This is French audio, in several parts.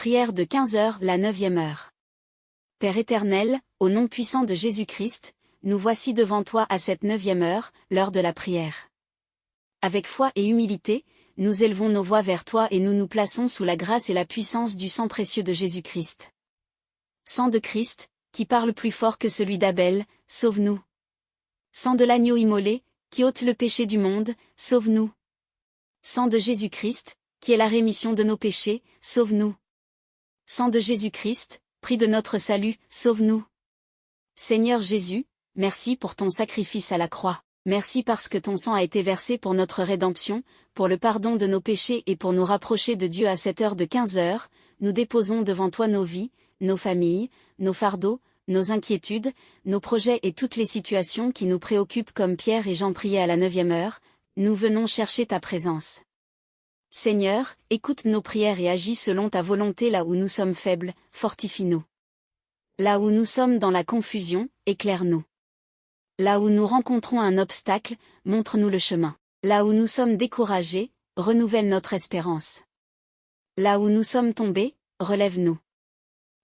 Prière de 15 heures, la 9e heure. Père éternel, au nom puissant de Jésus-Christ, nous voici devant toi à cette 9e heure, l'heure de la prière. Avec foi et humilité, nous élevons nos voix vers toi et nous nous plaçons sous la grâce et la puissance du sang précieux de Jésus-Christ. Sang de Christ, qui parle plus fort que celui d'Abel, sauve-nous. Sang de l'agneau immolé, qui ôte le péché du monde, sauve-nous. Sang de Jésus-Christ, qui est la rémission de nos péchés, sauve-nous. Sang de Jésus-Christ, prix de notre salut, sauve-nous. Seigneur Jésus, merci pour ton sacrifice à la croix. Merci parce que ton sang a été versé pour notre rédemption, pour le pardon de nos péchés et pour nous rapprocher de Dieu à cette heure de 15 heures, nous déposons devant toi nos vies, nos familles, nos fardeaux, nos inquiétudes, nos projets et toutes les situations qui nous préoccupent comme Pierre et Jean priaient à la 9e heure, nous venons chercher ta présence. Seigneur, écoute nos prières et agis selon ta volonté là où nous sommes faibles, fortifie-nous. Là où nous sommes dans la confusion, éclaire-nous. Là où nous rencontrons un obstacle, montre-nous le chemin. Là où nous sommes découragés, renouvelle notre espérance. Là où nous sommes tombés, relève-nous.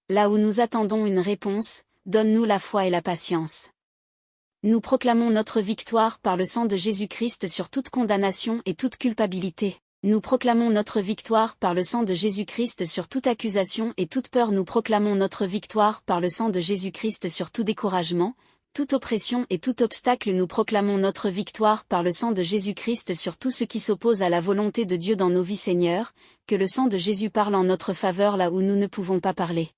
Là où nous attendons une réponse, donne-nous la foi et la patience. Nous proclamons notre victoire par le sang de Jésus-Christ sur toute condamnation et toute culpabilité. Nous proclamons notre victoire par le sang de Jésus-Christ sur toute accusation et toute peur. Nous proclamons notre victoire par le sang de Jésus-Christ sur tout découragement, toute oppression et tout obstacle. Nous proclamons notre victoire par le sang de Jésus-Christ sur tout ce qui s'oppose à la volonté de Dieu dans nos vies. Seigneur, que le sang de Jésus parle en notre faveur là où nous ne pouvons pas parler.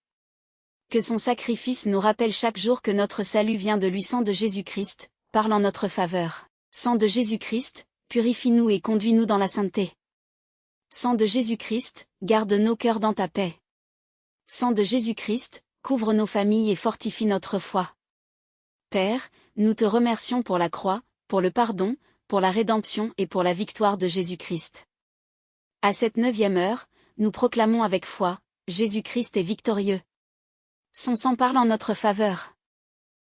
Que son sacrifice nous rappelle chaque jour que notre salut vient de lui. Sang de Jésus-Christ, parle en notre faveur. Sang de Jésus-Christ, purifie-nous et conduis-nous dans la sainteté. Sang de Jésus-Christ, garde nos cœurs dans ta paix. Sang de Jésus-Christ, couvre nos familles et fortifie notre foi. Père, nous te remercions pour la croix, pour le pardon, pour la rédemption et pour la victoire de Jésus-Christ. À cette 9e heure, nous proclamons avec foi, Jésus-Christ est victorieux. Son sang parle en notre faveur.